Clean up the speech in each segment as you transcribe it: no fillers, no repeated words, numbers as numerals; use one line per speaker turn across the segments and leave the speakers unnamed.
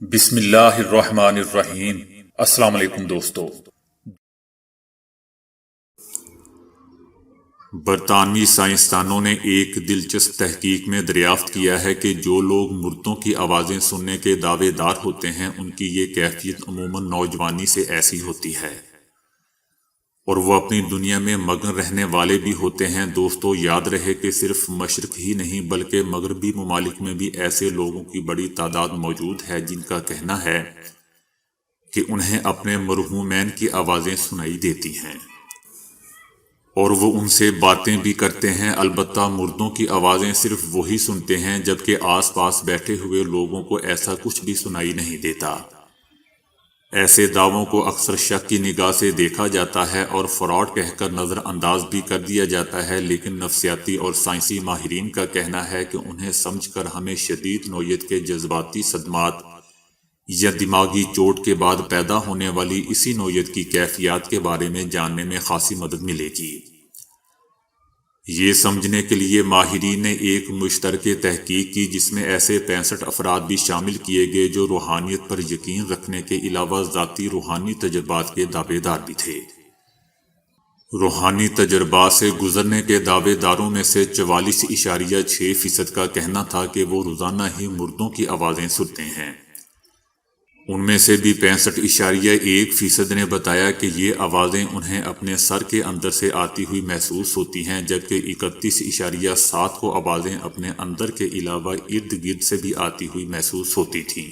بسم اللہ الرحمن الرحیم۔ السلام علیکم دوستو۔ برطانوی سائنسدانوں نے ایک دلچسپ تحقیق میں دریافت کیا ہے کہ جو لوگ مردوں کی آوازیں سننے کے دعوے دار ہوتے ہیں ان کی یہ کیفیت عموماً نوجوانی سے ایسی ہوتی ہے، اور وہ اپنی دنیا میں مگن رہنے والے بھی ہوتے ہیں۔ دوستو، یاد رہے کہ صرف مشرق ہی نہیں بلکہ مغربی ممالک میں بھی ایسے لوگوں کی بڑی تعداد موجود ہے جن کا کہنا ہے کہ انہیں اپنے مرحومین کی آوازیں سنائی دیتی ہیں اور وہ ان سے باتیں بھی کرتے ہیں۔ البتہ مردوں کی آوازیں صرف وہی سنتے ہیں، جبکہ آس پاس بیٹھے ہوئے لوگوں کو ایسا کچھ بھی سنائی نہیں دیتا۔ ایسے دعووں کو اکثر شک کی نگاہ سے دیکھا جاتا ہے اور فراڈ کہہ کر نظر انداز بھی کر دیا جاتا ہے، لیکن نفسیاتی اور سائنسی ماہرین کا کہنا ہے کہ انہیں سمجھ کر ہمیں شدید نوعیت کے جذباتی صدمات یا دماغی چوٹ کے بعد پیدا ہونے والی اسی نوعیت کی کیفیات کے بارے میں جاننے میں خاصی مدد ملے گی۔ یہ سمجھنے کے لیے ماہرین نے ایک مشترکہ تحقیق کی جس میں ایسے 65 افراد بھی شامل کیے گئے جو روحانیت پر یقین رکھنے کے علاوہ ذاتی روحانی تجربات کے دعوے دار بھی تھے۔ روحانی تجربات سے گزرنے کے دعوے داروں میں سے 44.6% کا کہنا تھا کہ وہ روزانہ ہی مردوں کی آوازیں سنتے ہیں۔ ان میں سے بھی 65.1% نے بتایا کہ یہ آوازیں انہیں اپنے سر کے اندر سے آتی ہوئی محسوس ہوتی ہیں، جبکہ 31.7% کو آوازیں اپنے اندر کے علاوہ ارد گرد سے بھی آتی ہوئی محسوس ہوتی تھیں۔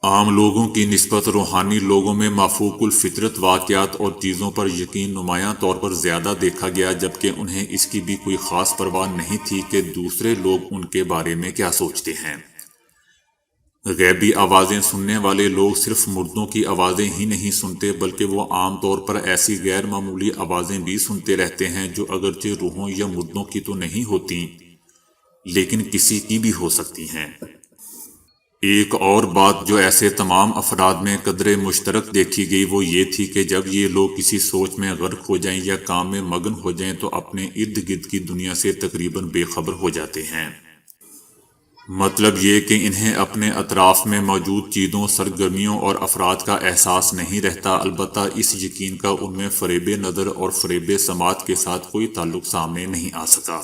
عام لوگوں کی نسبت روحانی لوگوں میں مافوق الفطرت واقعات اور چیزوں پر یقین نمایاں طور پر زیادہ دیکھا گیا، جبکہ انہیں اس کی بھی کوئی خاص پرواہ نہیں تھی کہ دوسرے لوگ ان کے بارے میں کیا سوچتے ہیں۔ غیبی آوازیں سننے والے لوگ صرف مردوں کی آوازیں ہی نہیں سنتے بلکہ وہ عام طور پر ایسی غیر معمولی آوازیں بھی سنتے رہتے ہیں جو اگرچہ روحوں یا مردوں کی تو نہیں ہوتی لیکن کسی کی بھی ہو سکتی ہیں۔ ایک اور بات جو ایسے تمام افراد میں قدرے مشترک دیکھی گئی وہ یہ تھی کہ جب یہ لوگ کسی سوچ میں غرق ہو جائیں یا کام میں مگن ہو جائیں تو اپنے ارد گرد کی دنیا سے تقریباً بے خبر ہو جاتے ہیں۔ مطلب یہ کہ انہیں اپنے اطراف میں موجود چیزوں، سرگرمیوں اور افراد کا احساس نہیں رہتا۔ البتہ اس یقین کا ان میں فریب نظر اور فریب سماعت کے ساتھ کوئی تعلق سامنے نہیں آ سکا۔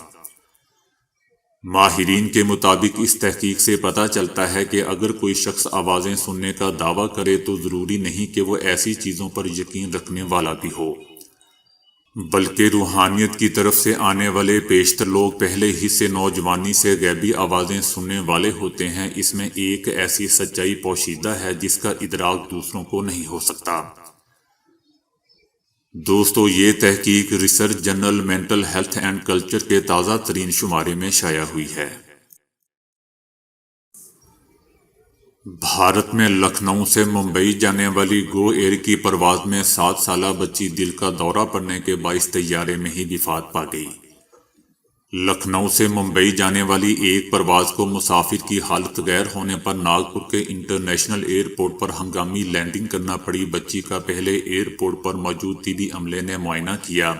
ماہرین کے مطابق اس تحقیق سے پتہ چلتا ہے کہ اگر کوئی شخص آوازیں سننے کا دعویٰ کرے تو ضروری نہیں کہ وہ ایسی چیزوں پر یقین رکھنے والا بھی ہو، بلکہ روحانیت کی طرف سے آنے والے بیشتر لوگ پہلے ہی سے نوجوانی سے غیبی آوازیں سننے والے ہوتے ہیں۔ اس میں ایک ایسی سچائی پوشیدہ ہے جس کا ادراک دوسروں کو نہیں ہو سکتا۔ دوستو، یہ تحقیق research journal mental health and culture کے تازہ ترین شمارے میں شائع ہوئی ہے۔ بھارت میں لکھنؤ سے ممبئی جانے والی گو ایئر کی پرواز میں 7 سالہ بچی دل کا دورہ پڑنے کے باعث طیارے میں ہی وفات پا گئی۔ لکھنؤ سے ممبئی جانے والی ایک پرواز کو مسافر کی حالت غیر ہونے پر ناگپور کے انٹرنیشنل ایئرپورٹ پر ہنگامی لینڈنگ کرنا پڑی۔ بچی کا پہلے ایئرپورٹ پر موجود طبی عملے نے معائنہ کیا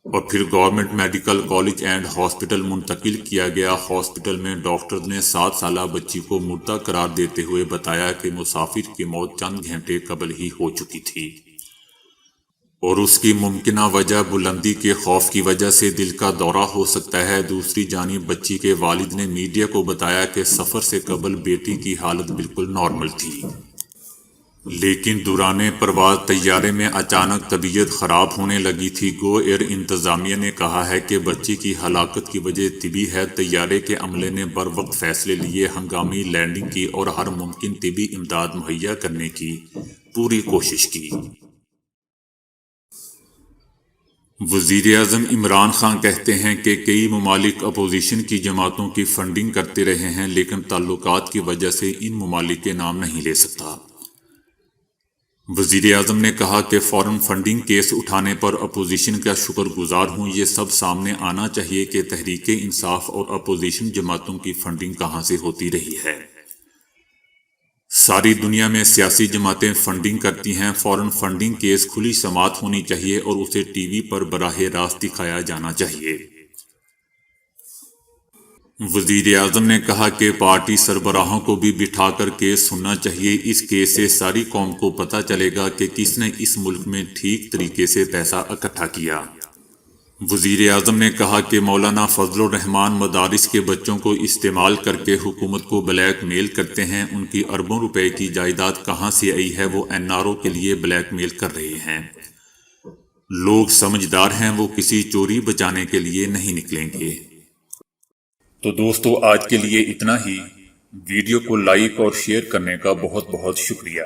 اور پھر government medical college and hospital منتقل کیا گیا۔ ہاسپٹل میں ڈاکٹر نے 7 سالہ بچی کو مردہ قرار دیتے ہوئے بتایا کہ مسافر کی موت چند گھنٹے قبل ہی ہو چکی تھی اور اس کی ممکنہ وجہ بلندی کے خوف کی وجہ سے دل کا دورہ ہو سکتا ہے۔ دوسری جانب بچی کے والد نے میڈیا کو بتایا کہ سفر سے قبل بیٹی کی حالت بالکل نارمل تھی، لیکن دوران پرواز طیارے میں اچانک طبیعت خراب ہونے لگی تھی۔ گو ایئر انتظامیہ نے کہا ہے کہ بچی کی ہلاکت کی وجہ طبی ہے۔ طیارے کے عملے نے بروقت فیصلے لیے، ہنگامی لینڈنگ کی اور ہر ممکن طبی امداد مہیا کرنے کی پوری کوشش کی۔ وزیر اعظم عمران خان کہتے ہیں کہ کئی ممالک اپوزیشن کی جماعتوں کی فنڈنگ کرتے رہے ہیں لیکن تعلقات کی وجہ سے ان ممالک کے نام نہیں لے سکتا۔ وزیر اعظم نے کہا کہ فارن فنڈنگ کیس اٹھانے پر اپوزیشن کا شکر گزار ہوں۔ یہ سب سامنے آنا چاہیے کہ تحریک انصاف اور اپوزیشن جماعتوں کی فنڈنگ کہاں سے ہوتی رہی ہے۔ ساری دنیا میں سیاسی جماعتیں فنڈنگ کرتی ہیں۔ فارن فنڈنگ کیس کھلی سماعت ہونی چاہیے اور اسے ٹی وی پر براہ راست دکھایا جانا چاہیے۔ وزیر اعظم نے کہا کہ پارٹی سربراہوں کو بھی بٹھا کر کیس سننا چاہیے، اس کیس سے ساری قوم کو پتہ چلے گا کہ کس نے اس ملک میں ٹھیک طریقے سے پیسہ اکٹھا کیا۔ وزیر اعظم نے کہا کہ مولانا فضل الرحمان مدارس کے بچوں کو استعمال کر کے حکومت کو بلیک میل کرتے ہیں، ان کی اربوں روپے کی جائیداد کہاں سے آئی ہے، وہ NRO کے لیے بلیک میل کر رہے ہیں۔ لوگ سمجھدار ہیں، وہ کسی چوری بچانے کے لیے نہیں نکلیں گے۔ تو دوستو آج کے لیے اتنا ہی۔ ویڈیو کو لائک اور شیئر کرنے کا بہت بہت شکریہ۔